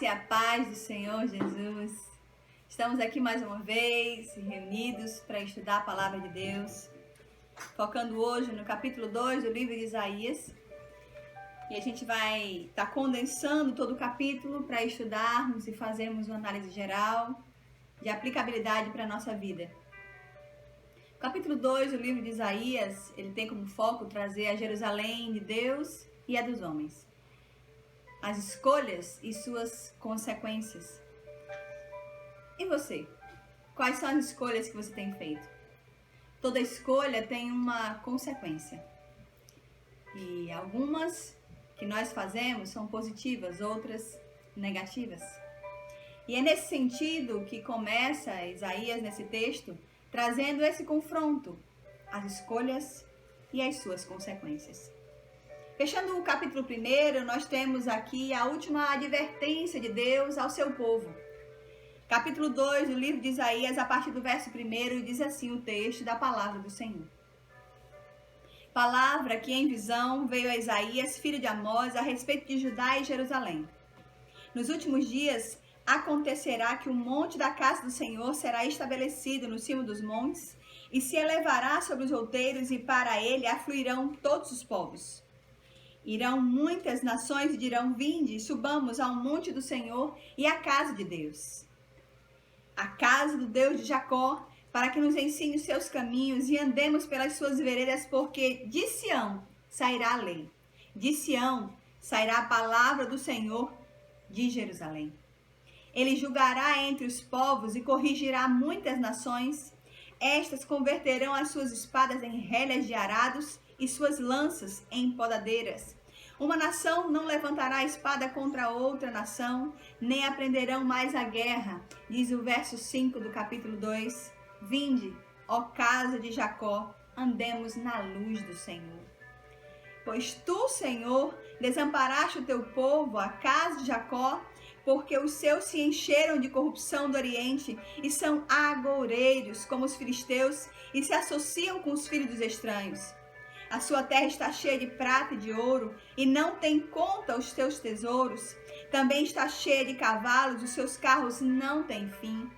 graça e a paz do Senhor Jesus. Estamos aqui mais uma vez, reunidos para estudar a palavra de Deus, focando hoje no capítulo 2 do livro de Isaías. E a gente vai estar condensando todo o capítulo para estudarmos e fazermos uma análise geral de aplicabilidade para a nossa vida. O capítulo 2 do livro de Isaías, ele tem como foco trazer a Jerusalém de Deus e a dos homens, as escolhas e suas consequências. E você? Quais são as escolhas que você tem feito? Toda escolha tem uma consequência. E algumas que nós fazemos são positivas, outras negativas. E é nesse sentido que começa Isaías nesse texto, trazendo esse confronto, as escolhas e as suas consequências. Fechando o capítulo 1, nós temos aqui a última advertência de Deus ao seu povo. Capítulo 2 do livro de Isaías, a partir do verso 1, diz assim o texto da palavra do Senhor. Palavra que em visão veio a Isaías, filho de Amós, a respeito de Judá e Jerusalém. Nos últimos dias acontecerá que o monte da casa do Senhor será estabelecido no cimo dos montes e se elevará sobre os outeiros, e para ele afluirão todos os povos. Irão muitas nações e dirão: vinde, subamos ao monte do Senhor e à casa de Deus, a casa do Deus de Jacó, para que nos ensine os seus caminhos e andemos pelas suas veredas, porque de Sião sairá a lei, de Sião sairá a palavra do Senhor de Jerusalém. Ele julgará entre os povos e corrigirá muitas nações. Estas converterão as suas espadas em relhas de arados e suas lanças em podadeiras. Uma nação não levantará a espada contra outra nação, nem aprenderão mais a guerra, diz o verso 5 do capítulo 2. Vinde, ó casa de Jacó, andemos na luz do Senhor. Pois tu, Senhor, desamparaste o teu povo, a casa de Jacó, porque os seus se encheram de corrupção do Oriente e são agoureiros como os filisteus e se associam com os filhos dos estranhos. A sua terra está cheia de prata e de ouro e não tem conta os teus tesouros. Também está cheia de cavalos, os seus carros não têm fim.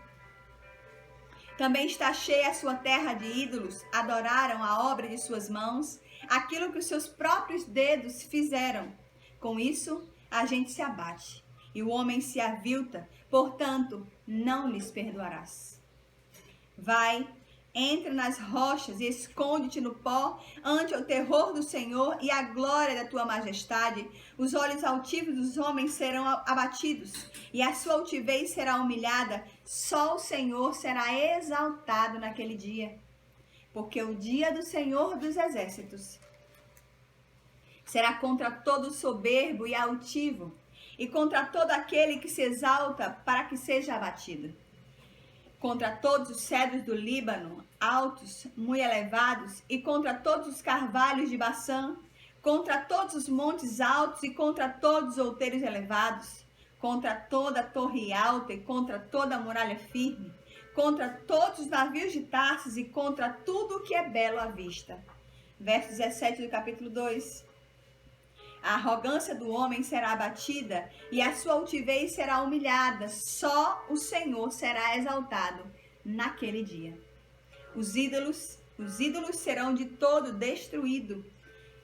Também está cheia a sua terra de ídolos, adoraram a obra de suas mãos, aquilo que os seus próprios dedos fizeram. Com isso, a gente se abate e o homem se avilta, portanto, não lhes perdoarás. Vai, entra nas rochas e esconde-te no pó ante o terror do Senhor e a glória da tua majestade. Os olhos altivos dos homens serão abatidos e a sua altivez será humilhada. Só o Senhor será exaltado naquele dia, porque o dia do Senhor dos exércitos será contra todo soberbo e altivo, e contra todo aquele que se exalta para que seja abatido. Contra todos os cedros do Líbano, altos, muito elevados, e contra todos os carvalhos de Baçã, contra todos os montes altos e contra todos os outeiros elevados, contra toda a torre alta e contra toda a muralha firme, contra todos os navios de Tarsis e contra tudo o que é belo à vista. Verso 17 do capítulo 2. A arrogância do homem será abatida e a sua altivez será humilhada. Só o Senhor será exaltado naquele dia. Os ídolos serão de todo destruídos.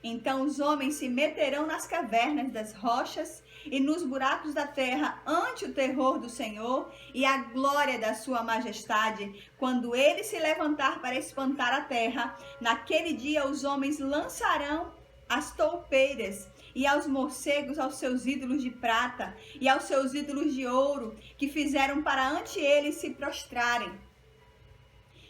Então os homens se meterão nas cavernas das rochas e nos buracos da terra ante o terror do Senhor e a glória da sua majestade. Quando ele se levantar para espantar a terra, naquele dia os homens lançarão as toupeiras e aos morcegos aos seus ídolos de prata e aos seus ídolos de ouro, que fizeram para ante eles se prostrarem.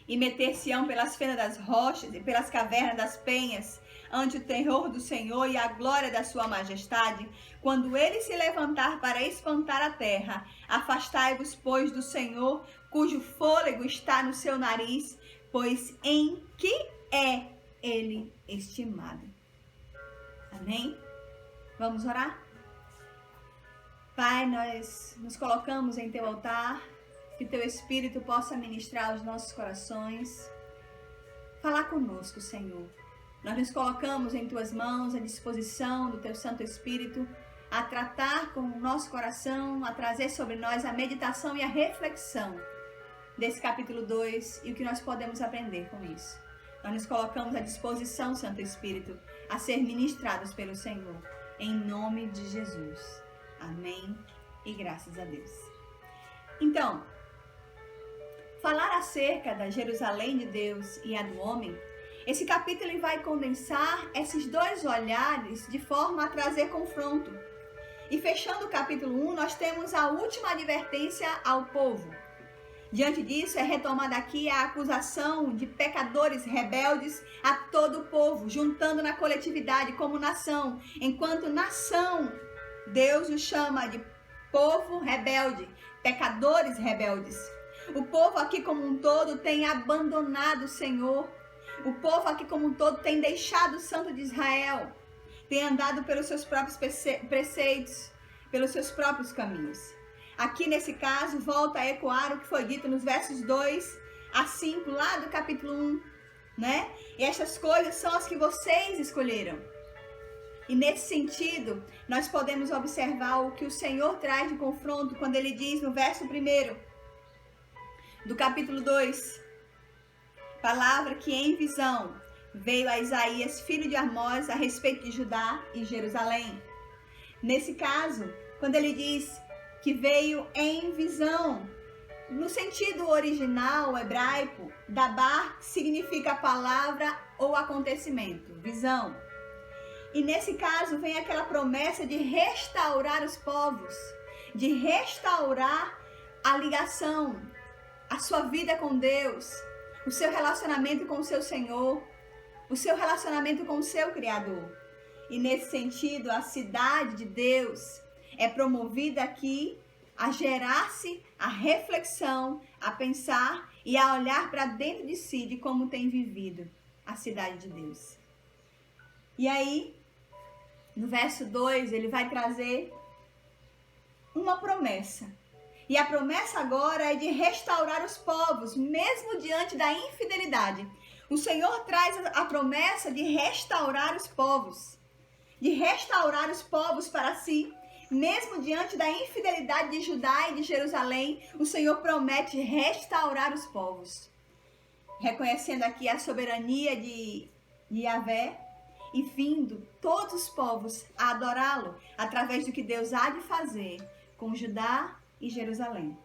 E meter-se-ão pelas fendas das rochas e pelas cavernas das penhas, ante o terror do Senhor e a glória da sua majestade. Quando ele se levantar para espantar a terra, afastai-vos, pois, do Senhor, cujo fôlego está no seu nariz, pois em que é ele estimado. Amém? Vamos orar? Pai, nós nos colocamos em teu altar, que teu Espírito possa ministrar os nossos corações. Falar conosco, Senhor. Nós nos colocamos em tuas mãos, à disposição do teu Santo Espírito, a tratar com o nosso coração, a trazer sobre nós a meditação e a reflexão desse capítulo 2 e o que nós podemos aprender com isso. Nós nos colocamos à disposição, Santo Espírito, a ser ministrados pelo Senhor, em nome de Jesus. Amém e graças a Deus. Então, falar acerca da Jerusalém de Deus e a do homem, esse capítulo ele vai condensar esses dois olhares de forma a trazer confronto. E fechando o capítulo 1, nós temos a última advertência ao povo. Diante disso, é retomada aqui a acusação de pecadores rebeldes a todo o povo, juntando na coletividade como nação. Enquanto nação, Deus os chama de povo rebelde, pecadores rebeldes. O povo aqui como um todo tem abandonado o Senhor. O povo aqui como um todo tem deixado o Santo de Israel. Tem andado pelos seus próprios preceitos, pelos seus próprios caminhos. Aqui nesse caso, volta a ecoar o que foi dito nos versos 2 a 5, lá do capítulo 1, né? E estas coisas são as que vocês escolheram. E nesse sentido, nós podemos observar o que o Senhor traz de confronto quando ele diz no verso 1 do capítulo 2, palavra que em visão veio a Isaías, filho de Amós, a respeito de Judá e Jerusalém. Nesse caso, quando ele diz que veio em visão, no sentido original hebraico, dabar significa palavra ou acontecimento, visão. E nesse caso vem aquela promessa de restaurar os povos, de restaurar a ligação, a sua vida com Deus, o seu relacionamento com o seu Senhor, o seu relacionamento com o seu Criador. E nesse sentido, a cidade de Deus é promovida aqui a gerar-se a reflexão, a pensar e a olhar para dentro de si de como tem vivido a cidade de Deus. E aí, no verso 2, ele vai trazer uma promessa. E a promessa agora é de restaurar os povos, mesmo diante da infidelidade. O Senhor traz a promessa de restaurar os povos. De restaurar os povos para si. Mesmo diante da infidelidade de Judá e de Jerusalém, o Senhor promete restaurar os povos. Reconhecendo aqui a soberania de Yahvé e vindo todos os povos a adorá-lo através do que Deus há de fazer com Judá e Jerusalém.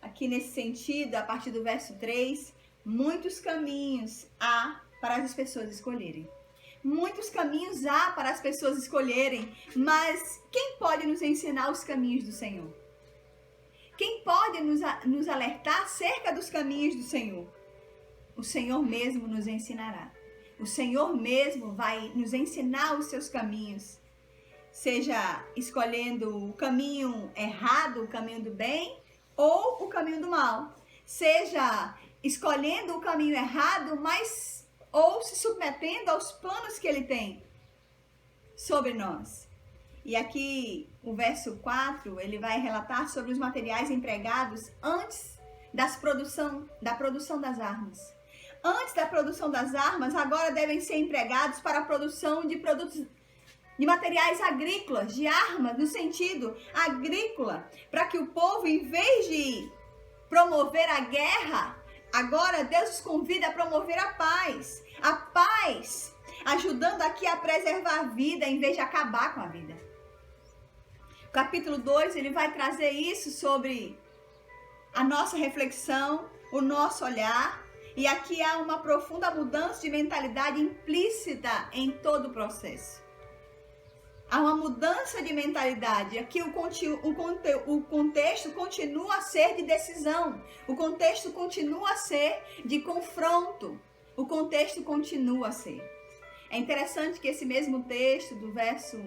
Aqui nesse sentido, a partir do verso 3, muitos caminhos há para as pessoas escolherem. Muitos caminhos há para as pessoas escolherem, mas quem pode nos ensinar os caminhos do Senhor? Quem pode nos alertar acerca dos caminhos do Senhor? O Senhor mesmo nos ensinará. O Senhor mesmo vai nos ensinar os seus caminhos, seja escolhendo o caminho errado, o caminho do bem, ou o caminho do mal. Seja escolhendo o caminho errado, mas ou se submetendo aos planos que ele tem sobre nós. E aqui o verso 4, ele vai relatar sobre os materiais empregados antes da produção das armas. Antes da produção das armas, agora devem ser empregados para a produção de produtos, de materiais agrícolas, de armas, no sentido agrícola, para que o povo, em vez de promover a guerra, agora Deus os convida a promover a paz, ajudando aqui a preservar a vida em vez de acabar com a vida. O capítulo 2, ele vai trazer isso sobre a nossa reflexão, o nosso olhar, e aqui há uma profunda mudança de mentalidade implícita em todo o processo. Há uma mudança de mentalidade. Aqui o contexto continua a ser de decisão. O contexto continua a ser de confronto. O contexto continua a ser. É interessante que esse mesmo texto, do verso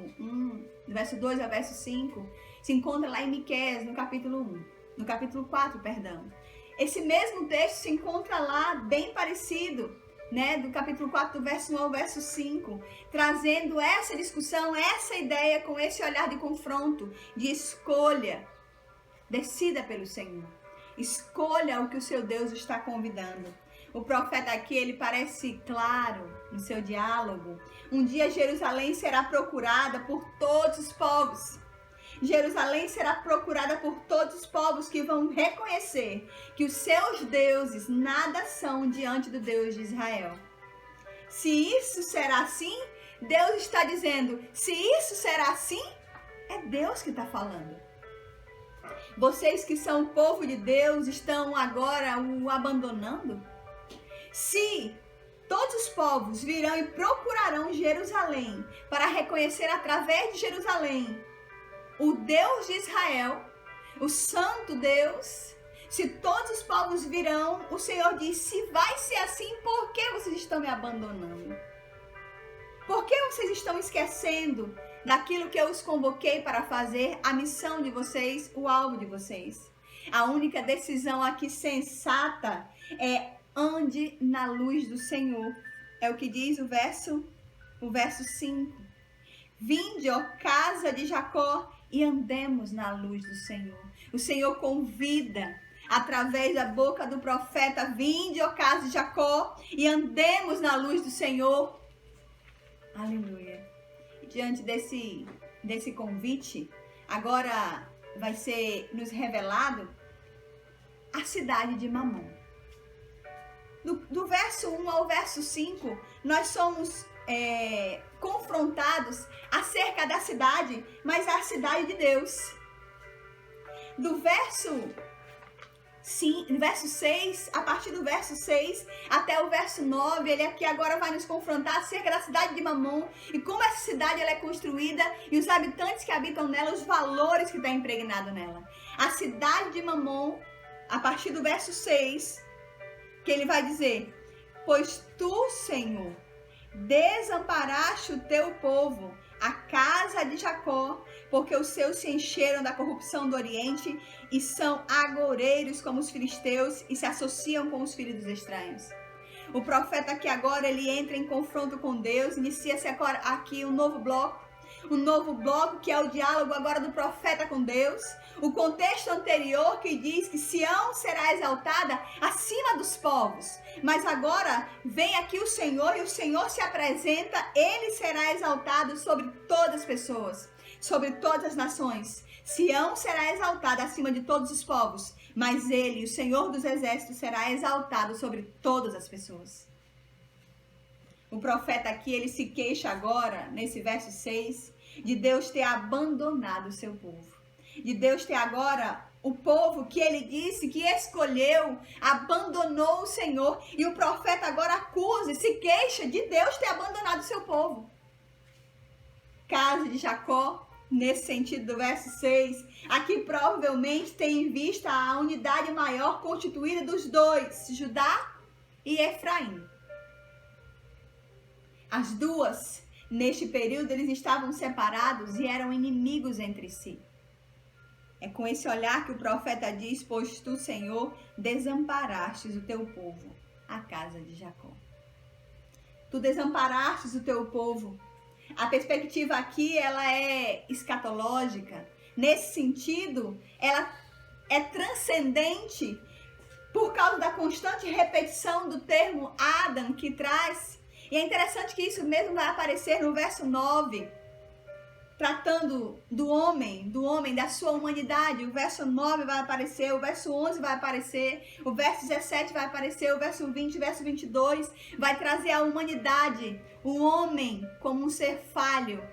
2 ao verso 5, se encontra lá em Miqueias, no capítulo 4, perdão. Esse mesmo texto se encontra lá, bem parecido, né, do capítulo 4, do verso 1 ao verso 5, trazendo essa discussão, essa ideia com esse olhar de confronto, de escolha. Decida pelo Senhor. Escolha o que o seu Deus está convidando. O profeta aqui, ele parece claro no seu diálogo. Um dia Jerusalém será procurada por todos os povos. Jerusalém será procurada por todos os povos que vão reconhecer que os seus deuses nada são diante do Deus de Israel. Se isso será assim, Deus está dizendo, se isso será assim, é Deus que está falando. Vocês que são o povo de Deus estão agora o abandonando? Se todos os povos virão e procurarão Jerusalém para reconhecer através de Jerusalém o Deus de Israel, o Santo Deus, se todos os povos virão, o Senhor diz, se vai ser assim, por que vocês estão me abandonando? Por que vocês estão esquecendo daquilo que eu os convoquei para fazer, a missão de vocês, o alvo de vocês? A única decisão aqui sensata é ande na luz do Senhor. É o que diz o verso 5. Vinde, ó casa de Jacó, e andemos na luz do Senhor. O Senhor convida, através da boca do profeta, vinde, ó casa de Jacó, e andemos na luz do Senhor. Aleluia. E diante desse convite, agora vai ser nos revelado a cidade de Mamon. Do verso 1 ao verso 5, nós somos confrontados acerca da cidade, mas a cidade de Deus. Do verso 6, a partir do verso 6 até o verso 9, ele aqui agora vai nos confrontar acerca da cidade de Mamon e como essa cidade ela é construída e os habitantes que habitam nela, os valores que está impregnado nela. A cidade de Mamon, a partir do verso 6, que ele vai dizer, pois tu, Senhor, desamparaste o teu povo, a casa de Jacó, porque os seus se encheram da corrupção do Oriente e são agoureiros como os filisteus e se associam com os filhos dos estranhos. O profeta aqui agora, ele entra em confronto com Deus, inicia-se agora aqui um novo bloco que é o diálogo agora do profeta com Deus. O contexto anterior que diz que Sião será exaltada acima dos povos. Mas agora vem aqui o Senhor e o Senhor se apresenta, ele será exaltado sobre todas as pessoas, sobre todas as nações. Sião será exaltada acima de todos os povos, mas ele, o Senhor dos exércitos, será exaltado sobre todas as pessoas. O profeta aqui, ele se queixa agora, nesse verso 6, de Deus ter abandonado o seu povo. De Deus ter agora o povo que ele disse que escolheu, abandonou o Senhor. E o profeta agora acusa e se queixa de Deus ter abandonado o seu povo. Casa de Jacó, nesse sentido do verso 6, aqui provavelmente tem em vista a unidade maior constituída dos dois, Judá e Efraim. As duas, neste período, eles estavam separados e eram inimigos entre si. É com esse olhar que o profeta diz, pois tu, Senhor, desamparastes o teu povo, a casa de Jacó. Tu desamparastes o teu povo. A perspectiva aqui, ela é escatológica. Nesse sentido, ela é transcendente por causa da constante repetição do termo Adam que traz. E é interessante que isso mesmo vai aparecer no verso 9, tratando do homem, da sua humanidade. O verso 9 vai aparecer, o verso 11 vai aparecer, o verso 17 vai aparecer, o verso 20, o verso 22 vai trazer a humanidade, o homem como um ser falho,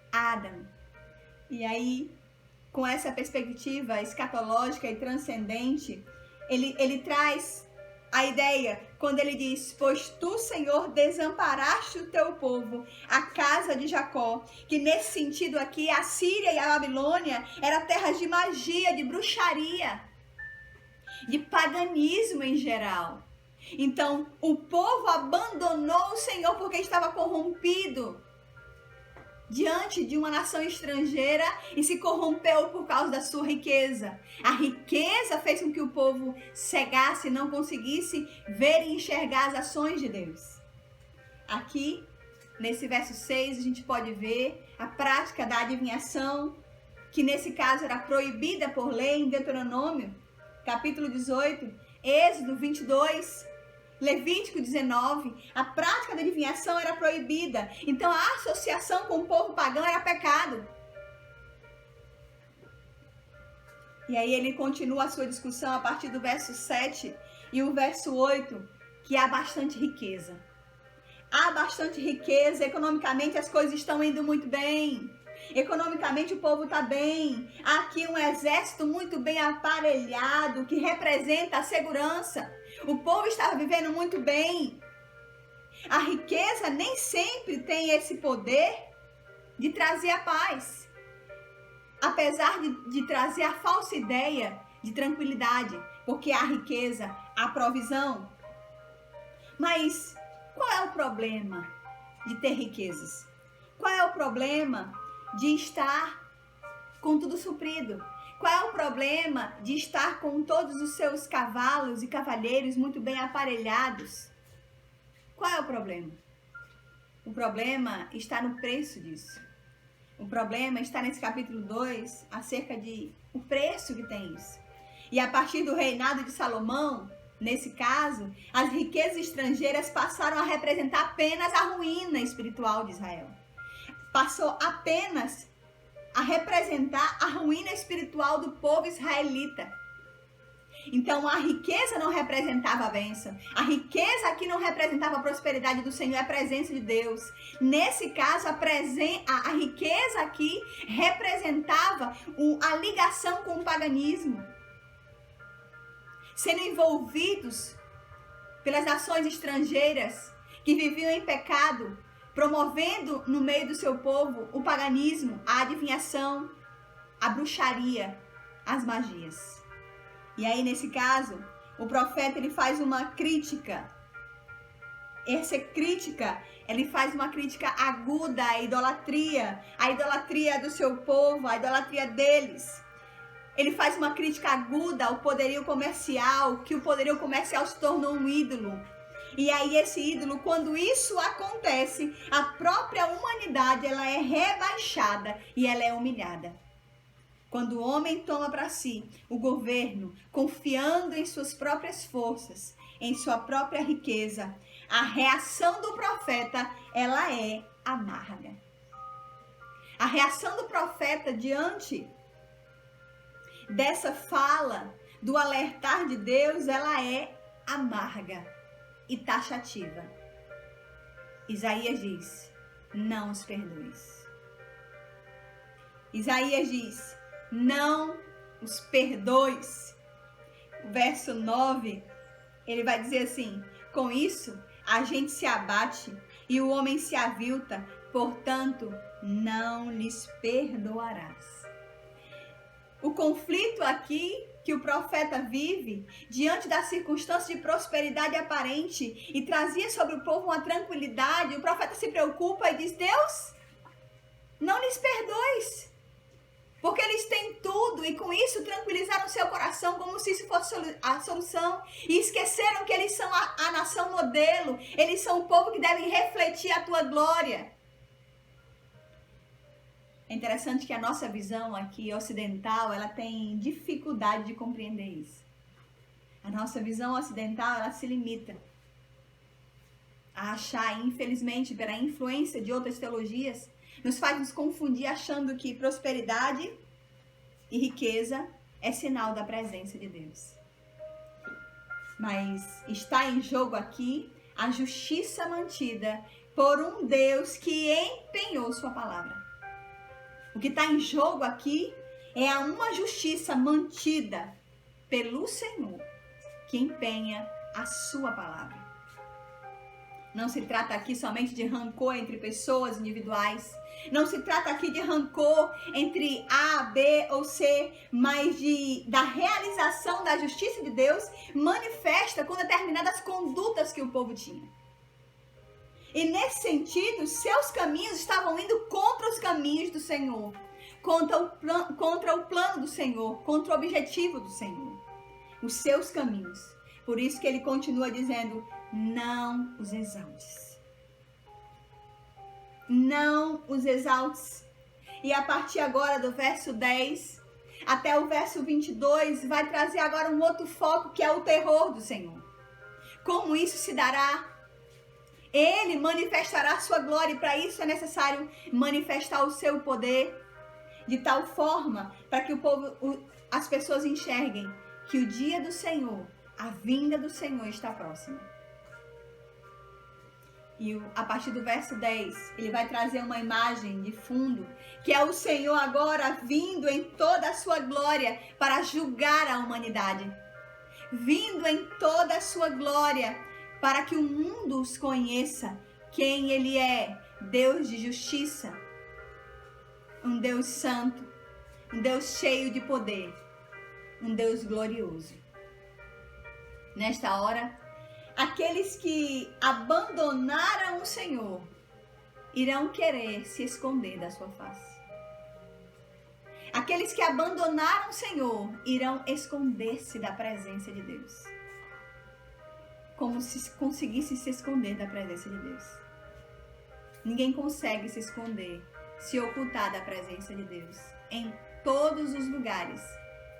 Adam. E aí, com essa perspectiva escatológica e transcendente, ele traz a ideia, quando ele diz, pois tu, Senhor, desamparaste o teu povo, a casa de Jacó, que nesse sentido aqui, a Síria e a Babilônia eram terras de magia, de bruxaria, de paganismo em geral. Então, o povo abandonou o Senhor porque estava corrompido diante de uma nação estrangeira e se corrompeu por causa da sua riqueza. A riqueza fez com que o povo cegasse, não conseguisse ver e enxergar as ações de Deus. Aqui, nesse verso 6, a gente pode ver a prática da adivinhação, que nesse caso era proibida por lei em Deuteronômio, capítulo 18, Êxodo 22, Levítico 19, a prática da adivinhação era proibida. Então a associação com o povo pagão era pecado. E aí ele continua a sua discussão a partir do verso 7 e o verso 8, que há bastante riqueza. Há bastante riqueza, economicamente as coisas estão indo muito bem. Economicamente o povo está bem. Há aqui um exército muito bem aparelhado que representa a segurança. O povo estava vivendo muito bem. A riqueza nem sempre tem esse poder de trazer a paz. Apesar de trazer a falsa ideia de tranquilidade, porque há riqueza, há provisão. Mas qual é o problema de ter riquezas? Qual é o problema de estar com tudo suprido? Qual é o problema de estar com todos os seus cavalos e cavalheiros muito bem aparelhados? Qual é o problema? O problema está no preço disso. O problema está nesse capítulo 2, acerca de o preço que tem isso. E a partir do reinado de Salomão, nesse caso, as riquezas estrangeiras passaram a representar apenas a ruína espiritual de Israel. Passou apenas a representar a ruína espiritual do povo israelita. Então a riqueza não representava a bênção. A riqueza aqui não representava a prosperidade do Senhor, é a presença de Deus. Nesse caso, a riqueza aqui representava a ligação com o paganismo. Sendo envolvidos pelas nações estrangeiras que viviam em pecado, promovendo no meio do seu povo o paganismo, a adivinhação, a bruxaria, as magias. E aí, nesse caso, o profeta ele faz uma crítica. Essa crítica, ele faz uma crítica aguda à idolatria do seu povo, a idolatria deles. Ele faz uma crítica aguda ao poderio comercial, que o poderio comercial se tornou um ídolo. E aí esse ídolo, quando isso acontece, a própria humanidade ela é rebaixada e ela é humilhada. Quando o homem toma para si o governo, confiando em suas próprias forças, em sua própria riqueza, a reação do profeta, ela é amarga. A reação do profeta diante dessa fala, do alertar de Deus, ela é amarga e taxativa. Isaías diz, não os perdoes. Isaías diz, não os perdoes. O verso 9, ele vai dizer assim, com isso a gente se abate e o homem se avilta, portanto não lhes perdoarás. O conflito aqui que o profeta vive, diante da circunstância de prosperidade aparente e trazia sobre o povo uma tranquilidade, o profeta se preocupa e diz, Deus, não lhes perdoes. Porque eles têm tudo e com isso tranquilizaram seu coração como se isso fosse a solução. E esqueceram que eles são a nação modelo. Eles são o povo que deve refletir a tua glória. É interessante que a nossa visão aqui ocidental, ela tem dificuldade de compreender isso. A nossa visão ocidental, ela se limita a achar, infelizmente, pela influência de outras teologias, nos faz nos confundir achando que prosperidade e riqueza é sinal da presença de Deus. Mas está em jogo aqui a justiça mantida por um Deus que empenhou sua palavra. O que está em jogo aqui é uma justiça mantida pelo Senhor que empenha a sua palavra. Não se trata aqui somente de rancor entre pessoas individuais. Não se trata aqui de rancor entre A, B ou C, mas da realização da justiça de Deus manifesta com determinadas condutas que o povo tinha. E nesse sentido, seus caminhos estavam indo contra os caminhos do Senhor, contra o plano do Senhor, contra o objetivo do Senhor, os seus caminhos. Por isso que ele continua dizendo, não os exaltes. Não os exaltes. E a partir agora do verso 10 até o verso 22, vai trazer agora um outro foco que é o terror do Senhor. Como isso se dará? Ele manifestará a sua glória e para isso é necessário manifestar o seu poder de tal forma para que as pessoas enxerguem que o dia do Senhor, a vinda do Senhor está próxima. E a partir do verso 10, ele vai trazer uma imagem de fundo, que é o Senhor agora vindo em toda a sua glória para julgar a humanidade. Vindo em toda a sua glória para que o mundo os conheça quem ele é, Deus de justiça, um Deus santo, um Deus cheio de poder, um Deus glorioso. Nesta hora, aqueles que abandonaram o Senhor irão querer se esconder da sua face. Aqueles que abandonaram o Senhor irão esconder-se da presença de Deus. Como se conseguisse se esconder da presença de Deus. Ninguém consegue se esconder, se ocultar da presença de Deus. Em todos os lugares,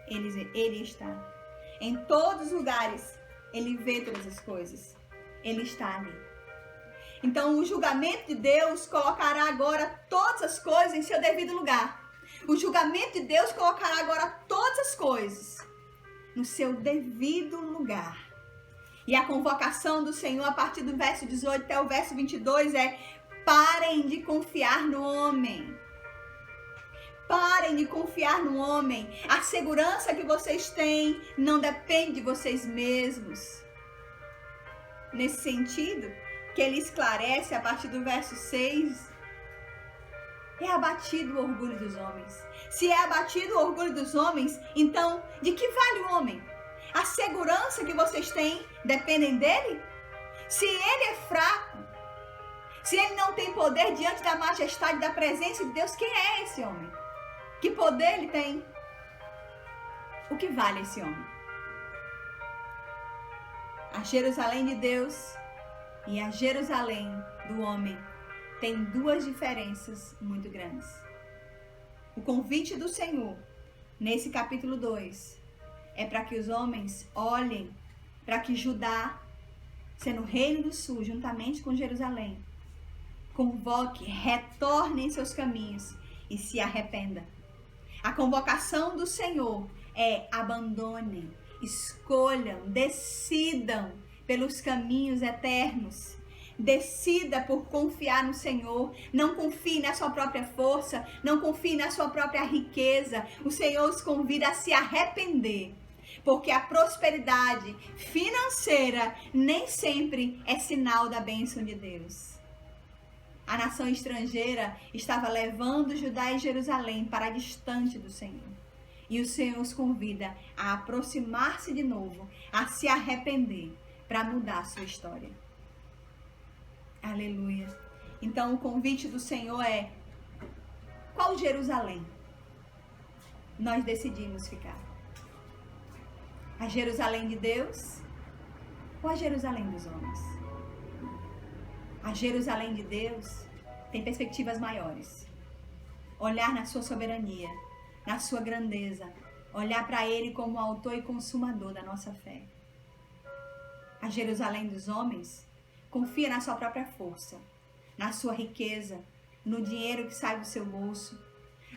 Ele está. Em todos os lugares, Ele vê todas as coisas. Ele está ali. Então, o julgamento de Deus colocará agora todas as coisas em seu devido lugar. O julgamento de Deus colocará agora todas as coisas no seu devido lugar. E a convocação do Senhor, a partir do verso 18 até o verso 22, é: parem de confiar no homem. Parem de confiar no homem. A segurança que vocês têm não depende de vocês mesmos. Nesse sentido, que ele esclarece a partir do verso 6, é abatido o orgulho dos homens. Se é abatido o orgulho dos homens, então de que vale o homem? A segurança que vocês têm dependem dele? Se ele é fraco, se ele não tem poder diante da majestade, da presença de Deus, quem é esse homem? Que poder ele tem? O que vale esse homem? A Jerusalém de Deus e a Jerusalém do homem tem duas diferenças muito grandes. O convite do Senhor, nesse capítulo 2, é para que os homens olhem para que Judá, sendo o reino do sul, juntamente com Jerusalém, convoque, retorne em seus caminhos e se arrependa. A convocação do Senhor é: abandonem, escolham, decidam pelos caminhos eternos. Decida por confiar no Senhor. Não confie na sua própria força, não confie na sua própria riqueza. O Senhor os convida a se arrepender, porque a prosperidade financeira nem sempre é sinal da bênção de Deus. A nação estrangeira estava levando Judá e Jerusalém para distante do Senhor. E o Senhor os convida a aproximar-se de novo, a se arrepender, para mudar a sua história. Aleluia. Então o convite do Senhor é: qual Jerusalém nós decidimos ficar? A Jerusalém de Deus ou a Jerusalém dos homens? A Jerusalém de Deus tem perspectivas maiores. Olhar na sua soberania, na sua grandeza. Olhar para Ele como autor e consumador da nossa fé. A Jerusalém dos homens confia na sua própria força, na sua riqueza, no dinheiro que sai do seu bolso,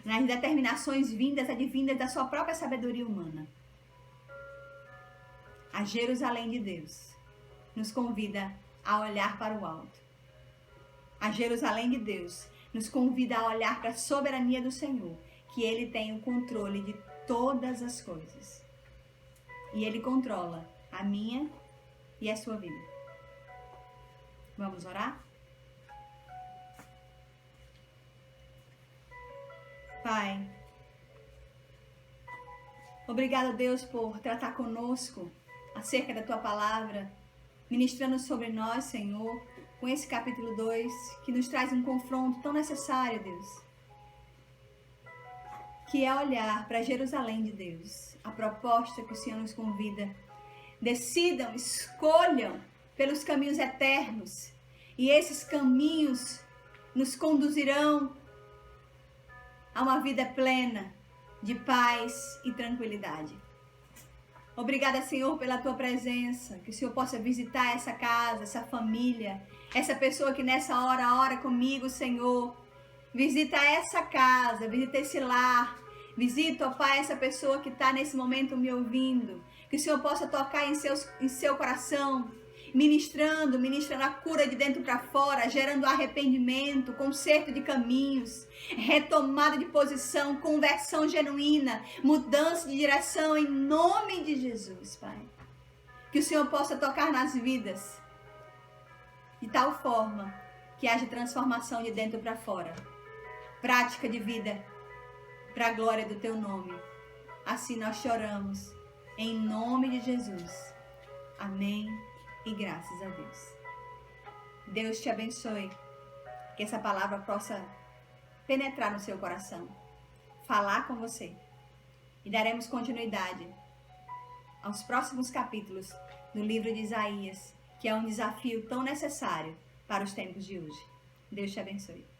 nas determinações advindas da sua própria sabedoria humana. A Jerusalém de Deus nos convida a olhar para o alto. A Jerusalém de Deus nos convida a olhar para a soberania do Senhor, que Ele tem o controle de todas as coisas. E Ele controla a minha e a sua vida. Vamos orar? Pai, obrigado, Deus, por tratar conosco acerca da Tua palavra, ministrando sobre nós, Senhor, com esse capítulo 2, que nos traz um confronto tão necessário, Deus, que é olhar para Jerusalém de Deus, a proposta que o Senhor nos convida. Decidam, escolham pelos caminhos eternos, e esses caminhos nos conduzirão a uma vida plena de paz e tranquilidade. Obrigada, Senhor, pela tua presença. Que o Senhor possa visitar essa casa, essa família, essa pessoa que nessa hora ora comigo, Senhor. Visita essa casa, visita esse lar. Visita, ó Pai, essa pessoa que está nesse momento me ouvindo. Que o Senhor possa tocar em seu coração, ministrando a cura de dentro para fora, gerando arrependimento, conserto de caminhos, retomada de posição, conversão genuína, mudança de direção em nome de Jesus, Pai. Que o Senhor possa tocar nas vidas de tal forma que haja transformação de dentro para fora. Prática de vida para a glória do teu nome. Assim nós choramos em nome de Jesus. Amém. E graças a Deus. Deus te abençoe. Que essa palavra possa penetrar no seu coração. Falar com você. E daremos continuidade aos próximos capítulos do livro de Isaías, que é um desafio tão necessário para os tempos de hoje. Deus te abençoe.